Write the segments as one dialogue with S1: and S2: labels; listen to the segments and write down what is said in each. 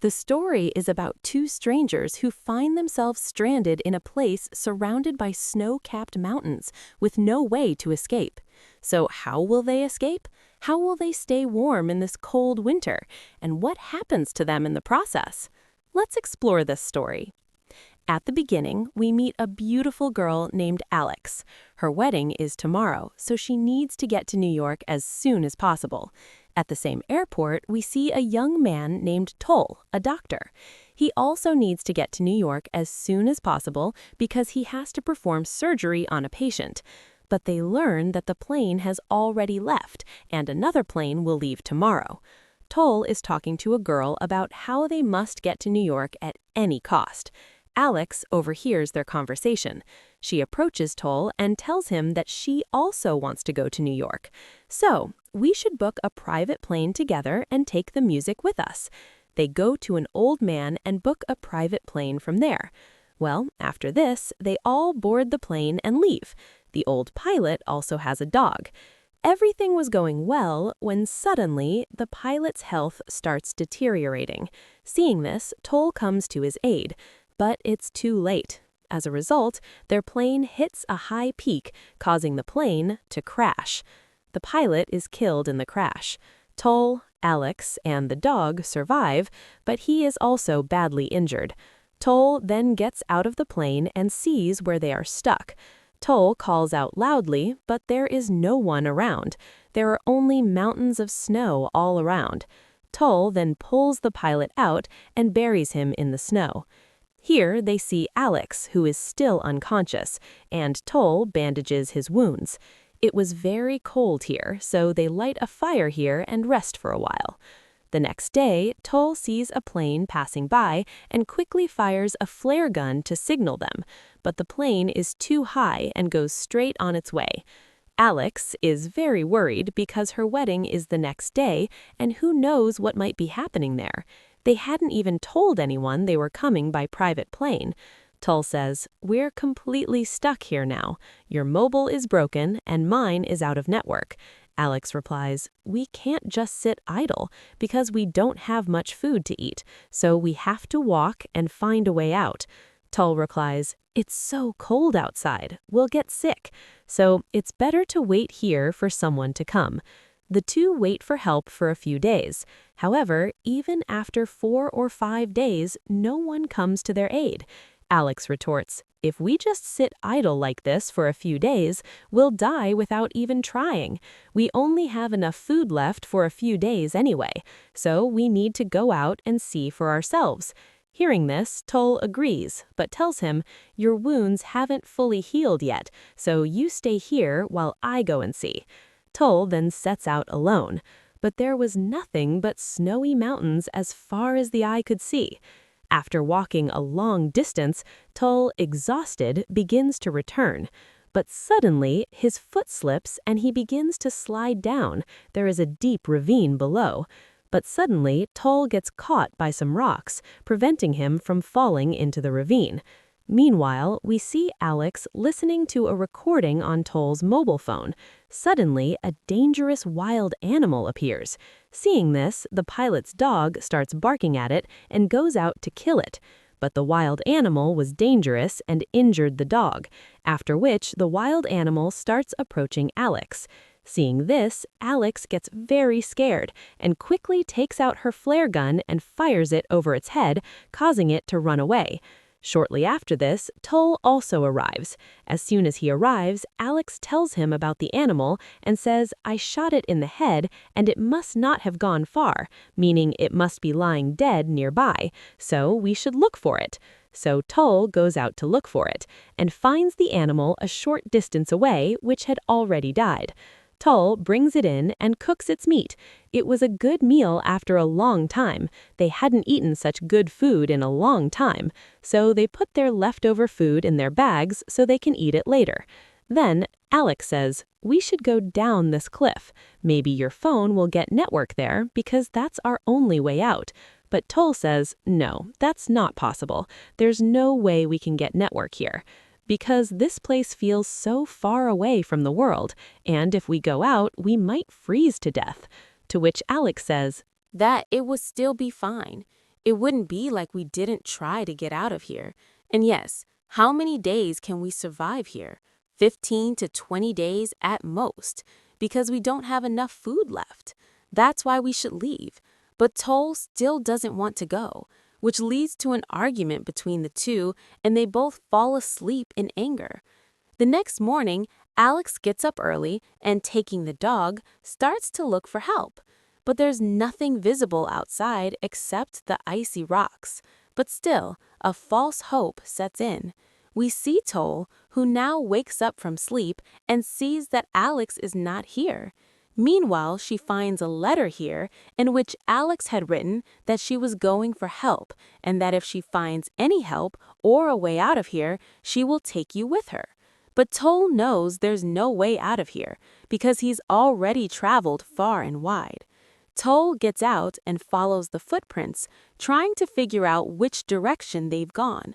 S1: The story is about two strangers who find themselves stranded in a place surrounded by snow-capped mountains with no way to escape. So how will they escape? How will they stay warm in this cold winter? And what happens to them in the process? Let's explore this story. At the beginning, we meet a beautiful girl named Alex. Her wedding is tomorrow, so she needs to get to New York as soon as possible. At the same airport, we see a young man named Toll, a doctor. He also needs to get to New York as soon as possible because he has to perform surgery on a patient. But they learn that the plane has already left, and another plane will leave tomorrow. Toll is talking to a girl about how they must get to New York at any cost. Alex overhears their conversation. She approaches Toll and tells him that she also wants to go to New York. So, we should book a private plane together and take the music with us. They go to an old man and book a private plane from there. Well, after this, they all board the plane and leave. The old pilot also has a dog. Everything was going well when suddenly the pilot's health starts deteriorating. Seeing this, Toll comes to his aid. But it's too late. As a result, their plane hits a high peak, causing the plane to crash. The pilot is killed in the crash. Toll, Alex, and the dog survive, but he is also badly injured. Toll then gets out of the plane and sees where they are stuck. Toll calls out loudly, but there is no one around. There are only mountains of snow all around. Toll then pulls the pilot out and buries him in the snow. Here they see Alex, who is still unconscious, and Toll bandages his wounds. It was very cold here, so they light a fire here and rest for a while. The next day, Toll sees a plane passing by and quickly fires a flare gun to signal them, but the plane is too high and goes straight on its way. Alex is very worried because her wedding is the next day, and who knows what might be happening there. They hadn't even told anyone they were coming by private plane. Toll says, "We're completely stuck here now. Your mobile is broken and mine is out of network." Alex replies, "We can't just sit idle because we don't have much food to eat, so we have to walk and find a way out." Toll replies, "It's so cold outside. We'll get sick. So it's better to wait here for someone to come." The two wait for help for a few days. However, even after 4 or 5 days, no one comes to their aid. Alex retorts, "If we just sit idle like this for a few days, we'll die without even trying. We only have enough food left for a few days anyway, so we need to go out and see for ourselves." Hearing this, Toll agrees, but tells him, "Your wounds haven't fully healed yet, so you stay here while I go and see." Toll then sets out alone, but there was nothing but snowy mountains as far as the eye could see. After walking a long distance, Toll, exhausted, begins to return. But suddenly, his foot slips and he begins to slide down. There is a deep ravine below. But suddenly, Toll gets caught by some rocks, preventing him from falling into the ravine. Meanwhile, we see Alex listening to a recording on Toll's mobile phone. Suddenly, a dangerous wild animal appears. Seeing this, the pilot's dog starts barking at it and goes out to kill it. But the wild animal was dangerous and injured the dog, after which the wild animal starts approaching Alex. Seeing this, Alex gets very scared and quickly takes out her flare gun and fires it over its head, causing it to run away. Shortly after this, Toll also arrives. As soon as he arrives, Alex tells him about the animal and says, "I shot it in the head and it must not have gone far," meaning it must be lying dead nearby, so we should look for it. So Toll goes out to look for it and finds the animal a short distance away, which had already died. Toll brings it in and cooks its meat. It was a good meal after a long time. They hadn't eaten such good food in a long time, so they put their leftover food in their bags so they can eat it later. Then Alex says, "We should go down this cliff. Maybe your phone will get network there because that's our only way out." But Toll says, "No, that's not possible. There's no way we can get network here, because this place feels so far away from the world, and if we go out, we might freeze to death." To which Alex says, "That it will still be fine. It wouldn't be like we didn't try to get out of here. And yes, how many days can we survive here? 15 to 20 days at most, because we don't have enough food left. That's why we should leave. But Toll still doesn't want to go, which leads to an argument between the two, and they both fall asleep in anger. The next morning, Alex gets up early and, taking the dog, starts to look for help. But there's nothing visible outside except the icy rocks. But still, a false hope sets in. We see Toll, who now wakes up from sleep and sees that Alex is not here. Meanwhile, she finds a letter here in which Alex had written that she was going for help and that if she finds any help or a way out of here, she will take you with her. But Toll knows there's no way out of here because he's already traveled far and wide. Toll gets out and follows the footprints, trying to figure out which direction they've gone.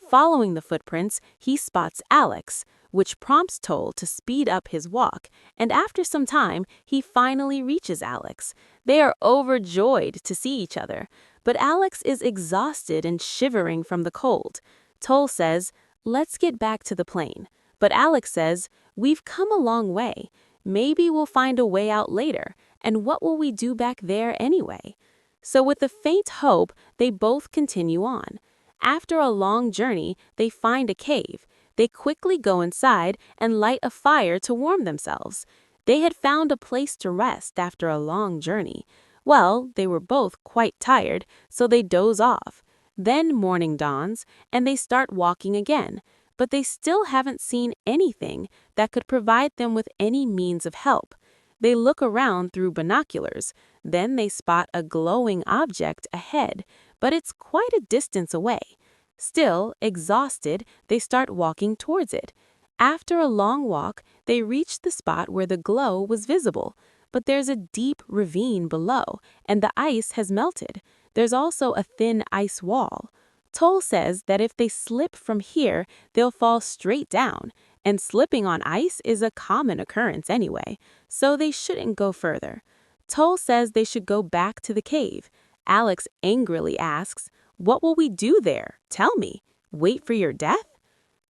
S1: Following the footprints, he spots Alex, which prompts Toll to speed up his walk, and after some time, he finally reaches Alex. They are overjoyed to see each other, but Alex is exhausted and shivering from the cold. Toll says, "Let's get back to the plane." But Alex says, "We've come a long way. Maybe we'll find a way out later, and what will we do back there anyway?" So with a faint hope, they both continue on. After a long journey, they find a cave. They quickly go inside and light a fire to warm themselves. They had found a place to rest after a long journey. Well, they were both quite tired, so they doze off. Then morning dawns, and they start walking again. But they still haven't seen anything that could provide them with any means of help. They look around through binoculars. Then they spot a glowing object ahead, but it's quite a distance away. Still, exhausted, they start walking towards it. After a long walk, they reach the spot where the glow was visible. But there's a deep ravine below, and the ice has melted. There's also a thin ice wall. Toll says that if they slip from here, they'll fall straight down, and slipping on ice is a common occurrence anyway, so they shouldn't go further. Toll says they should go back to the cave. Alex angrily asks, "What will we do there? Tell me. Wait for your death?"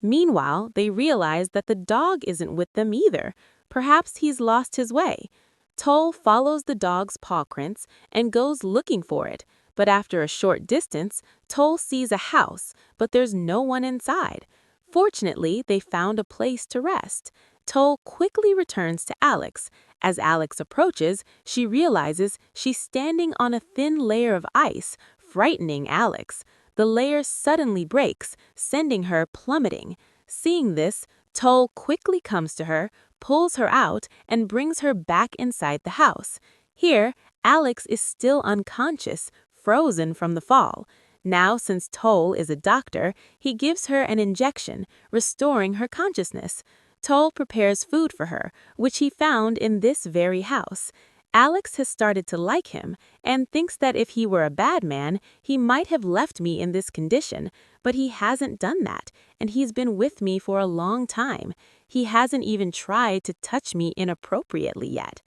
S1: Meanwhile, they realize that the dog isn't with them either. Perhaps he's lost his way. Toll follows the dog's paw prints and goes looking for it. But after a short distance, Toll sees a house, but there's no one inside. Fortunately, they found a place to rest. Toll quickly returns to Alex. As Alex approaches, she realizes she's standing on a thin layer of ice, frightening Alex. The layer suddenly breaks, sending her plummeting. Seeing this, Toll quickly comes to her, pulls her out, and brings her back inside the house. Here, Alex is still unconscious, frozen from the fall. Now, since Toll is a doctor, he gives her an injection, restoring her consciousness. Toll prepares food for her, which he found in this very house. Alex has started to like him and thinks that if he were a bad man, he might have left me in this condition, but he hasn't done that, and he's been with me for a long time. He hasn't even tried to touch me inappropriately yet.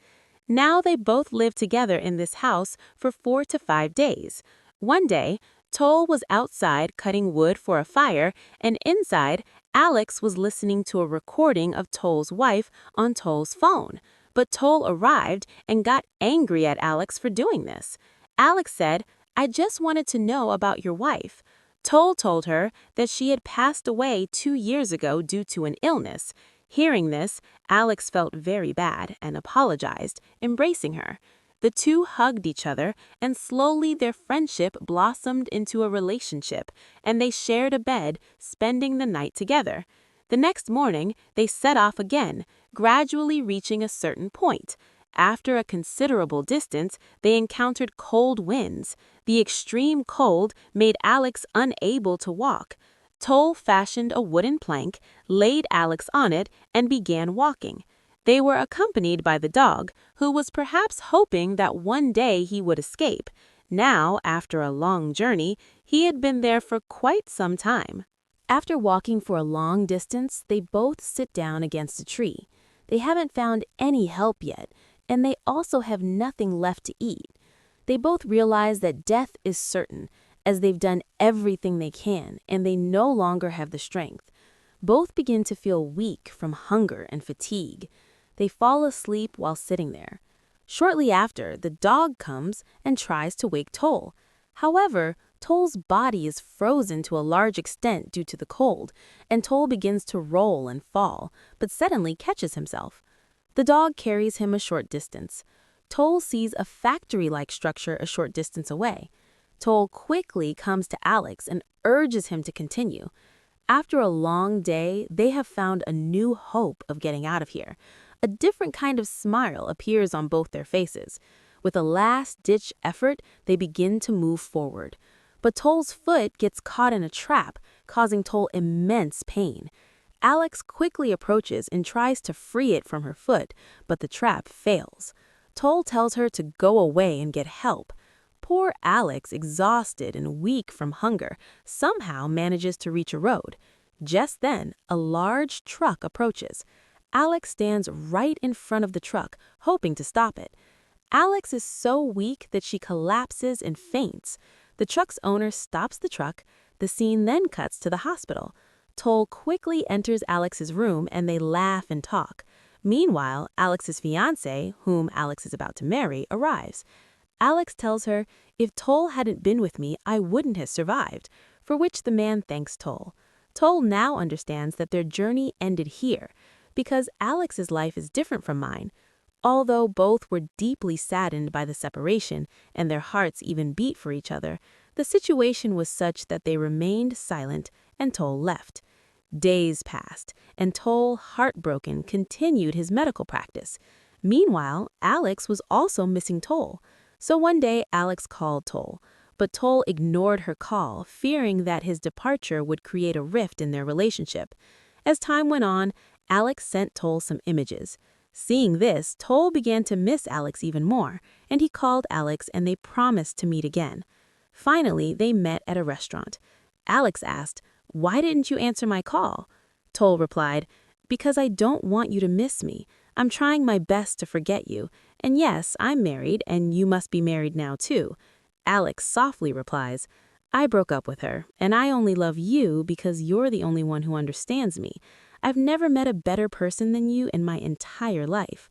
S1: Now they both live together in this house for 4 to 5 days. One day, Toll was outside cutting wood for a fire, and inside, Alex was listening to a recording of Toll's wife on Toll's phone. But Toll arrived and got angry at Alex for doing this. Alex said, "I just wanted to know about your wife." Toll told her that she had passed away 2 years ago due to an illness. Hearing this, Alex felt very bad and apologized, embracing her. The two hugged each other, and slowly their friendship blossomed into a relationship, and they shared a bed, spending the night together. The next morning, they set off again, gradually reaching a certain point. After a considerable distance, they encountered cold winds. The extreme cold made Alex unable to walk. Toll fashioned a wooden plank, laid Alex on it, and began walking. They were accompanied by the dog, who was perhaps hoping that one day he would escape. Now, after a long journey, he had been there for quite some time. After walking for a long distance, they both sit down against a tree. They haven't found any help yet, and they also have nothing left to eat. They both realize that death is certain,
S2: as they've done everything they can and they no longer have the strength. Both begin to feel weak from hunger and fatigue. They fall asleep while sitting there. Shortly after, the dog comes and tries to wake Toll. However, Toll's body is frozen to a large extent due to the cold, and Toll begins to roll and fall, but suddenly catches himself. The dog carries him a short distance. Toll sees a factory-like structure a short distance away. Toll quickly comes to Alex and urges him to continue. After a long day, they have found a new hope of getting out of here. A different kind of smile appears on both their faces. With a last-ditch effort, they begin to move forward. But Toll's foot gets caught in a trap, causing Toll immense pain. Alex quickly approaches and tries to free it from her foot, but the trap fails. Toll tells her to go away and get help. Poor Alex, exhausted and weak from hunger, somehow manages to reach a road. Just then, a large truck approaches. Alex stands right in front of the truck, hoping to stop it. Alex is so weak that she collapses and faints. The truck's owner stops the truck. The scene then cuts to the hospital. Toll quickly enters Alex's room and they laugh and talk. Meanwhile, Alex's fiancé, whom Alex is about to marry, arrives. Alex tells her, "If Toll hadn't been with me, I wouldn't have survived," for which the man thanks Toll. Toll now understands that their journey ended here, because Alex's life is different from mine. Although both were deeply saddened by the separation and their hearts even beat for each other, the situation was such that they remained silent and Toll left. Days passed, and Toll, heartbroken, continued his medical practice. Meanwhile, Alex was also missing Toll. So one day, Alex called Toll, but Toll ignored her call, fearing that his departure would create a rift in their relationship. As time went on, Alex sent Toll some images. Seeing this, Toll began to miss Alex even more, and he called Alex and they promised to meet again. Finally, they met at a restaurant. Alex asked, "Why didn't you answer my call?" Toll replied, "Because I don't want you to miss me. I'm trying my best to forget you. And yes, I'm married, and you must be married now too." Alex softly replies, "I broke up with her, and I only love you because you're the only one who understands me. I've never met a better person than you in my entire life."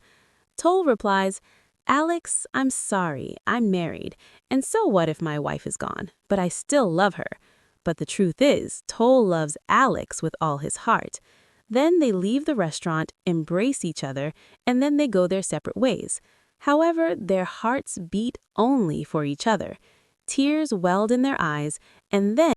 S2: Toll replies, "Alex, I'm sorry, I'm married, and so what if my wife is gone? But I still love her." But the truth is, Toll loves Alex with all his heart. Then they leave the restaurant, embrace each other, and then they go their separate ways. However, their hearts beat only for each other. Tears welled in their eyes, and then